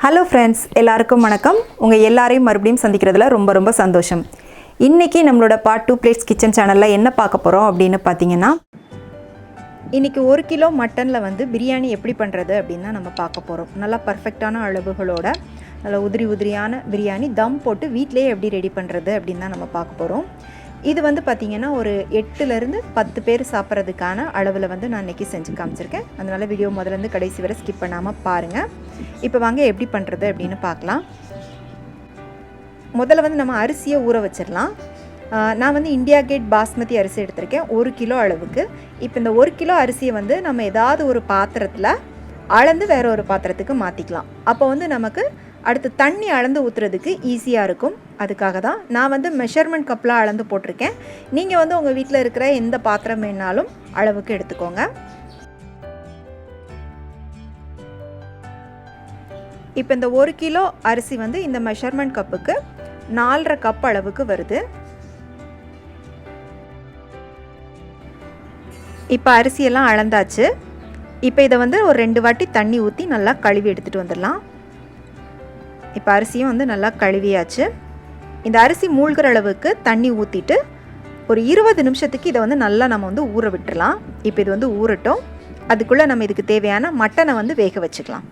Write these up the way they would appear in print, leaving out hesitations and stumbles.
Hello friends, எல்லாருக்கும் வணக்கம். உங்கள் எல்லாரையும் மறுபடியும் சந்திக்கிறதுல ரொம்ப சந்தோஷம். இன்றைக்கி நம்மளோட பார்ட் 2 பிளேட்ஸ் கிச்சன் சேனலில் என்ன பார்க்க போகிறோம் அப்படின்னு பார்த்தீங்கன்னா, இன்றைக்கி 1 கிலோ மட்டனில் பிரியாணி எப்படி பண்ணுறது அப்படின்னு தான் நம்ம பார்க்க போகிறோம். நல்லா பர்ஃபெக்டான அளவுகளோட நல்லா உதிரியான பிரியாணி தம் போட்டு வீட்டிலேயே எப்படி ரெடி பண்ணுறது அப்படின்னு தான் நம்ம பார்க்க போகிறோம். இது பார்த்திங்கன்னா ஒரு 8லேருந்து 10 பேர் சாப்பிட்றதுக்கான அளவில் நான் இன்றைக்கி செஞ்சு காமிச்சிருக்கேன். அதனால் வீடியோ முதலேருந்து கடைசி வரை ஸ்கிப் பண்ணாமல் பாருங்கள். இப்போ வாங்க எப்படி பண்ணுறது அப்படின்னு பார்க்கலாம். முதல்ல நம்ம அரிசியை ஊற வச்சிடலாம். நான் இந்தியா கேட் பாஸ்மதி அரிசி எடுத்திருக்கேன் 1 கிலோ அளவுக்கு. இப்போ இந்த 1 கிலோ அரிசியை நம்ம ஏதாவது ஒரு பாத்திரத்தில் அளந்து வேறு ஒரு பாத்திரத்துக்கு மாற்றிக்கலாம். அப்போ நமக்கு அடுத்து தண்ணி அளந்து ஊற்றுறதுக்கு ஈஸியாக இருக்கும். அதுக்காக தான் நான் மெஷர்மெண்ட் கப்பில் அளந்து போட்டிருக்கேன். நீங்கள் உங்கள் வீட்டில் இருக்கிற எந்த பாத்திரம் வேணாலும் அளவுக்கு எடுத்துக்கோங்க. இப்போ இந்த 1 கிலோ அரிசி இந்த மெஷர்மெண்ட் கப்புக்கு 4.5 கப் அளவுக்கு வருது. இப்போ அரிசியெல்லாம் அளந்தாச்சு. இப்போ இதை ஒரு 2 வாட்டி தண்ணி ஊற்றி நல்லா கழுவி எடுத்துகிட்டு வந்துடலாம். இப்போ அரிசியும் நல்லா கழுவியாச்சு. இந்த அரிசி மூழ்கிற அளவுக்கு தண்ணி ஊற்றிட்டு ஒரு 20 நிமிஷத்துக்கு இதை நல்லா நம்ம ஊற விட்டுடலாம். இப்போ இது ஊறட்டும். அதுக்குள்ளே நம்ம இதுக்கு தேவையான மட்டனை வேக வச்சுக்கலாம்.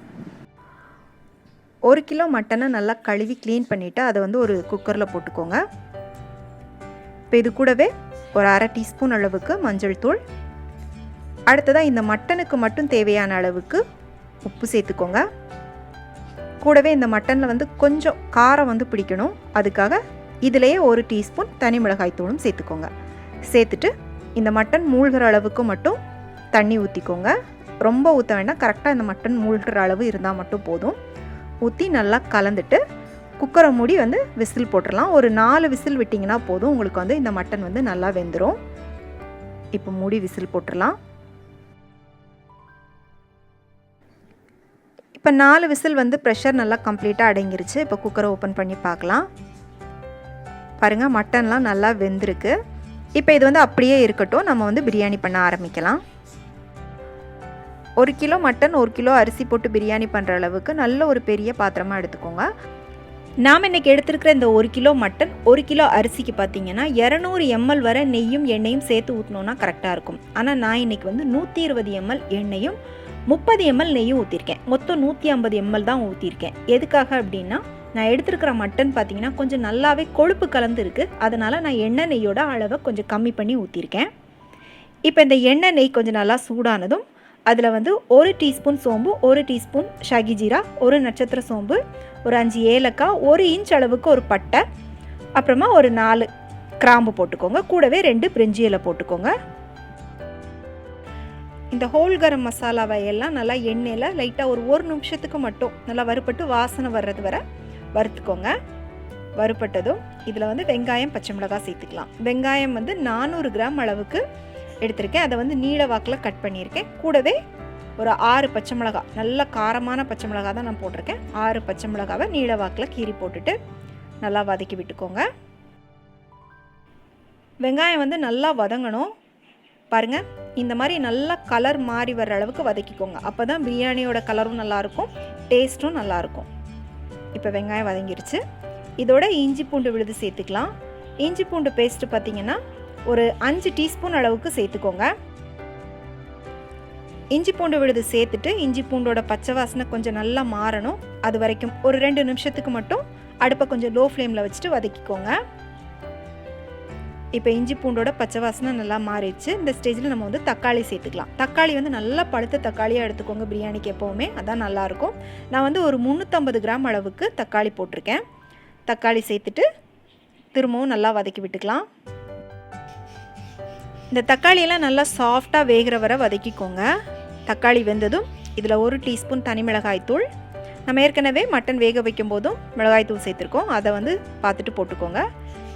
1 கிலோ மட்டனை நல்லா கழுவி க்ளீன் பண்ணிவிட்டு அதை ஒரு குக்கரில் போட்டுக்கோங்க. இப்போ இது கூடவே ஒரு 1/2 டீஸ்பூன் அளவுக்கு மஞ்சள் தூள், அடுத்ததாக இந்த மட்டனுக்கு மட்டும் தேவையான அளவுக்கு உப்பு சேர்த்துக்கோங்க. கூடவே இந்த மட்டனில் கொஞ்சம் காரம் பிடிக்கணும். அதுக்காக இதிலேயே 1 டீஸ்பூன் தனி மிளகாய் தூளும் சேர்த்துக்கோங்க. சேர்த்துட்டு இந்த மட்டன் மூழ்கிற அளவுக்கு மட்டும் தண்ணி ஊற்றிக்கோங்க. ரொம்ப ஊற்ற வேண்டாம், கரெக்டாக இந்த மட்டன் மூழ்கிற அளவு இருந்தால் மட்டும் போதும். ஊற்றி நல்லா கலந்துட்டு குக்கரை மூடி விசில் போட்டுடலாம். ஒரு 4 விசில் விட்டிங்கன்னா போதும். உங்களுக்கு இந்த மட்டன் நல்லா வெந்துடும். இப்போ மூடி விசில் போட்டுடலாம். இப்போ 4 விசில் ப்ரெஷர் நல்லா கம்ப்ளீட்டாக அடங்கிருச்சு. இப்போ குக்கரை ஓப்பன் பண்ணி பார்க்கலாம். பாருங்கள், மட்டன்லாம் நல்லா வெந்திருக்கு. இப்போ இது அப்படியே இருக்கட்டும். நம்ம பிரியாணி பண்ண ஆரம்பிக்கலாம். 1 கிலோ மட்டன் 1 கிலோ அரிசி போட்டு பிரியாணி பண்ணுற அளவுக்கு நல்ல ஒரு பெரிய பாத்திரமாக எடுத்துக்கோங்க. நாம் இன்றைக்கி எடுத்துருக்கிற இந்த 1 கிலோ மட்டன் 1 கிலோ அரிசிக்கு பார்த்திங்கன்னா 200 ml வரை நெய்யும் எண்ணெயும் சேர்த்து ஊற்றினோன்னா கரெக்டாக இருக்கும். ஆனால் நான் இன்றைக்கி 120 ml எண்ணெயும் 30 ml நெய்யும் ஊற்றிருக்கேன். மொத்தம் 150 ml தான் ஊற்றிருக்கேன். எதுக்காக அப்படின்னா, நான் எடுத்துருக்கிற மட்டன் பார்த்திங்கன்னா கொஞ்சம் நல்லாவே கொழுப்பு கலந்து இருக்குது. அதனால் நான் எண்ணெய் நெய்யோட அளவை கொஞ்சம் கம்மி பண்ணி ஊற்றிருக்கேன். இப்போ இந்த எண்ணெய் நெய் கொஞ்சம் நல்லா சூடானதும் அதில் 1 டீஸ்பூன் சோம்பு, 1 டீஸ்பூன் ஷாகி ஜீரா, 1 நட்சத்திர சோம்பு, ஒரு 5 ஏலக்காய், 1 இன்ச் அளவுக்கு ஒரு பட்டை, அப்புறமா ஒரு 4 கிராம்பு போட்டுக்கோங்க. கூடவே 2 பிரிஞ்சி இலை போட்டுக்கோங்க. இந்த ஹோல் கரம் மசாலாவை எல்லாம் நல்லா எண்ணெயில் லைட்டாக ஒரு 1 நிமிஷத்துக்கு மட்டும் நல்லா வறுபட்டு வாசனை வர்றது வரை வறுத்துக்கோங்க. வறுபட்டதும் இதில் வெங்காயம், பச்சை மிளகாய் சேர்த்துக்கலாம். வெங்காயம் 400 கிராம் அளவுக்கு எடுத்திருக்கேன். அதை நீள வாக்கில் கட் பண்ணியிருக்கேன். கூடவே ஒரு 6 பச்சை மிளகாய், நல்ல காரமான பச்சை மிளகாய் தான் நான் போட்டிருக்கேன். 6 பச்சை மிளகாவை நீள வாக்கில் கீறி போட்டுட்டு நல்லா வதக்கி விட்டுக்கோங்க. வெங்காயம் நல்லா வதங்கணும். பாருங்கள், இந்த மாதிரி நல்லா கலர் மாறி வர்ற அளவுக்கு வதக்கிக்கோங்க. அப்போ தான் பிரியாணியோட கலரும் நல்லாயிருக்கும், டேஸ்ட்டும் நல்லாயிருக்கும். இப்போ வெங்காயம் வதங்கிருச்சு. இதோட இஞ்சி பூண்டு விழுது சேர்த்துக்கலாம். இஞ்சி பூண்டு பேஸ்ட்டு பார்த்திங்கன்னா ஒரு 5 டீஸ்பூன் அளவுக்கு சேர்த்துக்கோங்க. இஞ்சி பூண்டு விழுது சேர்த்துட்டு இஞ்சி பூண்டோட பச்சை வாசனை கொஞ்சம் நல்லா மாறணும். அது வரைக்கும் ஒரு 2 நிமிஷத்துக்கு மட்டும் அடுப்பை கொஞ்சம் லோ ஃப்ளேமில் வச்சுட்டு வதக்கிக்கோங்க. இப்போ இஞ்சி பூண்டோட பச்சை வாசனை நல்லா மாறிடுச்சு. இந்த ஸ்டேஜில் நம்ம தக்காளி சேர்த்துக்கலாம். தக்காளி நல்லா பழுத்த தக்காளியாக எடுத்துக்கோங்க பிரியாணிக்கு எப்போவுமே, அதான் நல்லாயிருக்கும். நான் ஒரு 350 கிராம் அளவுக்கு தக்காளி போட்டிருக்கேன். தக்காளி சேர்த்துட்டு திரும்பவும் நல்லா வதக்கி விட்டுக்கலாம். இந்த தக்காளியெல்லாம் நல்லா சாஃப்டாக வேகிற வரை வதக்கிக்கோங்க. தக்காளி வெந்ததும் இதில் 1 டீஸ்பூன் தனி மிளகாய் தூள், நம்ம ஏற்கனவே மட்டன் வேக வைக்கும் போதும் மிளகாய் தூள் சேர்த்துருக்கோம், அதை பார்த்துட்டு போட்டுக்கோங்க.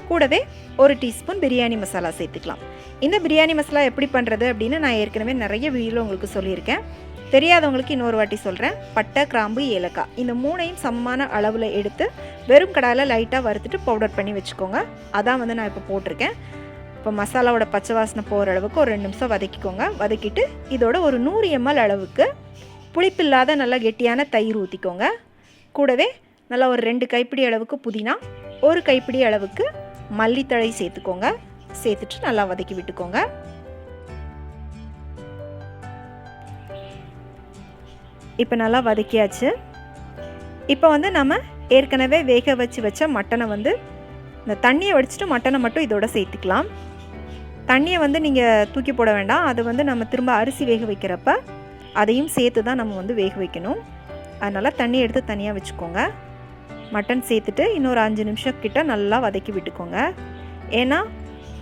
கூடவே 1 டீஸ்பூன் பிரியாணி மசாலா சேர்த்துக்கலாம். இந்த பிரியாணி மசாலா எப்படி பண்ணுறது அப்படின்னு நான் ஏற்கனவே நிறைய வீடியோவில் உங்களுக்கு சொல்லியிருக்கேன். தெரியாதவங்களுக்கு இன்னொரு வாட்டி சொல்கிறேன். பட்டை, கிராம்பு, ஏலக்காய் இந்த 3ஐயும் சமமான அளவில் எடுத்து வெறும் கடாயில் லைட்டாக வறுத்துட்டு பவுடர் பண்ணி வச்சுக்கோங்க. அதான் நான் இப்போ போட்டிருக்கேன். இப்போ மசாலாவோட பச்சை வாசனை போகிற அளவுக்கு ஒரு 2 நிமிஷம் வதக்கிக்கோங்க. வதக்கிட்டு இதோட ஒரு 100 ml அளவுக்கு புளிப்பில்லாத நல்லா கெட்டியான தயிர் ஊற்றிக்கோங்க. கூடவே நல்லா ஒரு 2 கைப்பிடி அளவுக்கு புதினா, 1 கைப்பிடி அளவுக்கு மல்லித்தழை சேர்த்துக்கோங்க. சேர்த்துட்டு நல்லா வதக்கி விட்டுக்கோங்க. இப்போ நல்லா வதக்கியாச்சு. இப்போ வந்து நம்ம ஏற்கனவே வேக வச்ச மட்டனை வந்து இந்த தண்ணியை வடிச்சிட்டு மட்டனை மட்டும் இதோட சேர்த்துக்கலாம். தண்ணியை வந்து நீங்கள் தூக்கி போட வேண்டாம். அது வந்து நம்ம திரும்ப அரிசி வேக வைக்கிறப்ப அதையும் சேர்த்து தான் நம்ம வந்து வேக வைக்கணும். அதனால் தண்ணி எடுத்து தனியாக வச்சுக்கோங்க. மட்டன் சேர்த்துட்டு இன்னொரு 5 நிமிஷம் கிட்ட நல்லா வதக்கி விட்டுக்கோங்க. ஏன்னா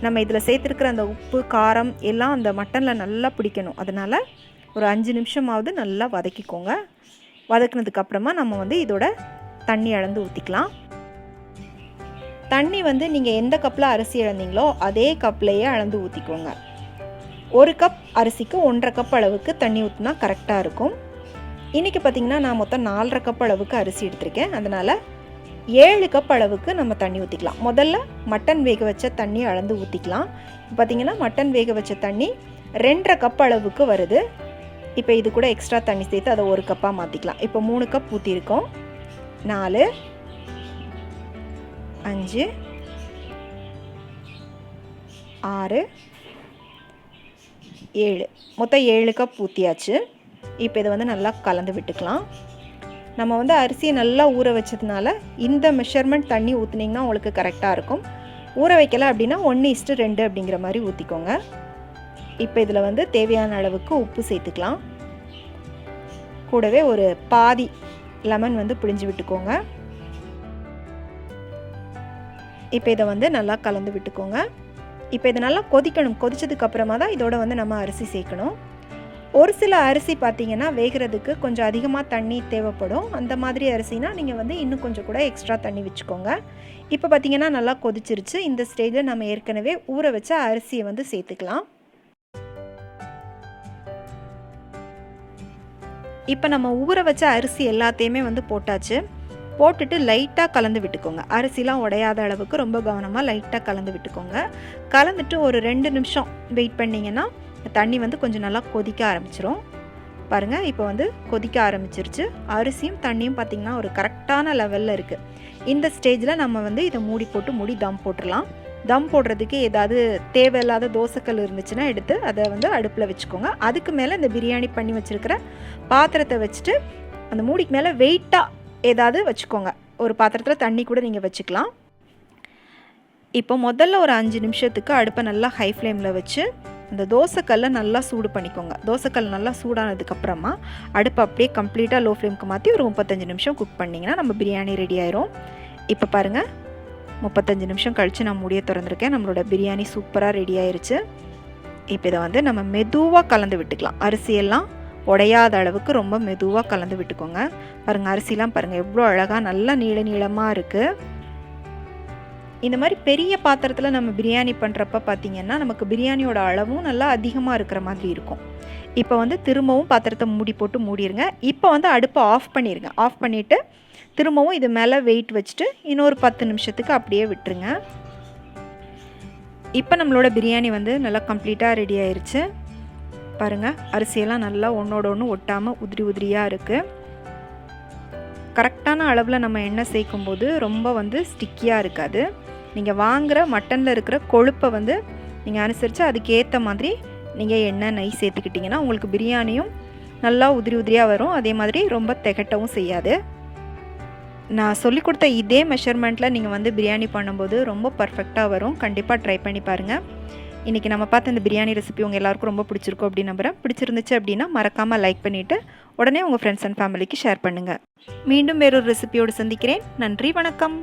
நம்ம இதில் சேர்த்துருக்கிற அந்த உப்பு காரம் எல்லாம் அந்த மட்டனில் நல்லா பிடிக்கணும். அதனால் ஒரு 5 நிமிஷமாவது நல்லா வதக்கிக்கோங்க. வதக்குனதுக்கப்புறமா நம்ம வந்து இதோட தண்ணி அளந்து ஊற்றிக்கலாம். தண்ணி வந்து நீங்கள் எந்த கப்பில் அரிசி இழந்தீங்களோ அதே கப்லேயே அளந்து ஊற்றிக்கோங்க. 1 கப் அரிசிக்கு 1.5 கப் அளவுக்கு தண்ணி ஊற்றினா கரெக்டாக இருக்கும். இன்றைக்கி பார்த்திங்கன்னா நான் மொத்தம் 4.5 கப் அளவுக்கு அரிசி எடுத்திருக்கேன். அதனால் 7 கப் அளவுக்கு நம்ம தண்ணி ஊற்றிக்கலாம். முதல்ல மட்டன் வேக வச்ச தண்ணி அளந்து ஊற்றிக்கலாம். பார்த்திங்கன்னா மட்டன் வேக வச்ச தண்ணி 2.5 கப் அளவுக்கு வருது. இப்போ இது கூட எக்ஸ்ட்ரா தண்ணி சேர்த்து அதை 1 கப்பாக மாற்றிக்கலாம். இப்போ 3 கப் ஊற்றிருக்கோம். 4, 5, 6, 7 மொத்தம் 7 கப் ஊற்றியாச்சு. இப்போ இதை வந்து நல்லா கலந்து விட்டுக்கலாம். நம்ம வந்து அரிசியை நல்லா ஊற வச்சதுனால இந்த மெஷர்மெண்ட் தண்ணி ஊற்றுனீங்கன்னா உங்களுக்கு கரெக்டாக இருக்கும். ஊற வைக்கலை அப்படின்னா 1:2 அப்படிங்கிற மாதிரி ஊற்றிக்கோங்க. இப்போ இதில் வந்து தேவையான அளவுக்கு உப்பு சேர்த்துக்கலாம். கூடவே ஒரு பாதி லெமன் வந்து பிழிஞ்சு விட்டுக்கோங்க. இப்போ இதை வந்து நல்லா கலந்து விட்டுக்கோங்க. இப்போ இதை நல்லா கொதிக்கணும். கொதிச்சதுக்கு அப்புறமா தான் இதோட வந்து நம்ம அரிசி சேர்க்கணும். ஒரு சில அரிசி பார்த்திங்கன்னா வேகிறதுக்கு கொஞ்சம் அதிகமாக தண்ணி தேவைப்படும். அந்த மாதிரி அரிசினா நீங்கள் வந்து இன்னும் கொஞ்சம் கூட எக்ஸ்ட்ரா தண்ணி வச்சுக்கோங்க. இப்போ பார்த்திங்கன்னா நல்லா கொதிச்சிருச்சு. இந்த ஸ்டேஜில் நம்ம ஏற்கனவே ஊற வச்ச அரிசியை வந்து சேர்த்துக்கலாம். இப்போ நம்ம ஊற வச்ச அரிசி எல்லாத்தையுமே வந்து போட்டாச்சு. போட்டுட்டு லைட்டாக கலந்து விட்டுக்கோங்க. அரிசிலாம் உடையாத அளவுக்கு ரொம்ப கவனமாக லைட்டாக கலந்து விட்டுக்கோங்க. கலந்துட்டு ஒரு 2 நிமிஷம் வெயிட் பண்ணிங்கன்னா தண்ணி வந்து கொஞ்சம் நல்லா கொதிக்க ஆரம்பிச்சிரும். பாருங்கள், இப்போ வந்து கொதிக்க ஆரம்பிச்சிருச்சு. அரிசியும் தண்ணியும் பார்த்திங்கன்னா ஒரு கரெக்டான லெவலில் இருக்குது. இந்த ஸ்டேஜில் நம்ம வந்து இதை மூடி தம் போட்டுடலாம். தம் போடுறதுக்கு ஏதாவது தேவையில்லாத தோசைக்கல் இருந்துச்சுன்னா எடுத்து அதை வந்து அடுப்பில் வச்சுக்கோங்க. அதுக்கு மேலே இந்த பிரியாணி பண்ணி வச்சுருக்கிற பாத்திரத்தை வச்சுட்டு அந்த மூடிக்கு மேலே வெயிட்டாக ஏதாவது வச்சுக்கோங்க. ஒரு பாத்திரத்தில் தண்ணி கூட நீங்கள் வச்சுக்கலாம். இப்போ முதல்ல ஒரு 5 நிமிஷத்துக்கு அடுப்பை நல்லா ஹை ஃப்ளேமில் வச்சு அந்த தோசைக்கல்லை நல்லா சூடு பண்ணிக்கோங்க. தோசைக்கல் நல்லா சூடானதுக்கப்புறமா அடுப்பை அப்படியே கம்ப்ளீட்டாக லோ ஃப்ளேமுக்கு மாற்றி ஒரு 35 நிமிஷம் குக் பண்ணிங்கன்னா நம்ம பிரியாணி ரெடி ஆயிரும். இப்போ பாருங்கள், 35 நிமிஷம் கழித்து நான் மூடியை திறந்துருக்கேன். நம்மளோட பிரியாணி சூப்பராக ரெடி ஆயிடுச்சு. இப்போ இதை வந்து நம்ம மெதுவாக கலந்து விட்டுக்கலாம். அரிசியெல்லாம் உடையாத அளவுக்கு ரொம்ப மெதுவாக கலந்து விட்டுக்கோங்க. பாருங்கள், அரிசிலாம் பாருங்கள் எவ்வளோ அழகாக நல்லா நீளமாக இருக்குது. இந்த மாதிரி பெரிய பாத்திரத்தில் நம்ம பிரியாணி பண்ணுறப்ப பார்த்திங்கன்னா நமக்கு பிரியாணியோட அளவும் நல்லா அதிகமாக இருக்கிற மாதிரி இருக்கும். இப்போ வந்து திரும்பவும் பாத்திரத்தை மூடிடுங்க. இப்போ வந்து அடுப்பை ஆஃப் பண்ணிடுங்க. ஆஃப் பண்ணிவிட்டு திரும்பவும் இது மேலே வெயிட் வச்சுட்டு இன்னொரு 10 நிமிஷத்துக்கு அப்படியே விட்டுருங்க. இப்போ நம்மளோட பிரியாணி வந்து நல்லா கம்ப்ளீட்டாக ரெடி ஆயிடுச்சு. பாருங்கள், அரிசியெல்லாம் நல்லா ஒன்றோட ஒன்று ஒட்டாமல் உதிரியாக இருக்குது. கரெக்டான அளவில் நம்ம எண்ணெய் சேர்க்கும்போது ரொம்ப வந்து ஸ்டிக்கியாக இருக்காது. நீங்கள் வாங்குகிற மட்டனில் இருக்கிற கொழுப்பை வந்து நீங்கள் அனுசரித்து அதுக்கேற்ற மாதிரி நீங்கள் எண்ணெய் நெய் சேர்த்துக்கிட்டிங்கன்னா உங்களுக்கு பிரியாணியும் நல்லா உதிரியாக வரும். அதே மாதிரி ரொம்ப திகட்டவும் செய்யாது. நான் சொல்லிக் கொடுத்த இதே மெஷர்மெண்ட்டில் நீங்கள் வந்து பிரியாணி பண்ணும்போது ரொம்ப பர்ஃபெக்டாக வரும். கண்டிப்பாக ட்ரை பண்ணி பாருங்கள். இன்றைக்கி நம்ம பார்த்த இந்த பிரியாணி ரெசிபி உங்கள் எல்லாருக்கும் ரொம்ப பிடிச்சிருக்கும் அப்படின்னு நம்புகிறேன். பிடிச்சிருந்துச்சு அப்படின்னா மறக்காமல் லைக் பண்ணிவிட்டு உடனே உங்கள் ஃப்ரெண்ட்ஸ் அண்ட் ஃபேமிலிக்கு ஷேர் பண்ணுங்கள். மீண்டும் வேறொரு ரெசிபியோடு சந்திக்கிறேன். நன்றி, வணக்கம்.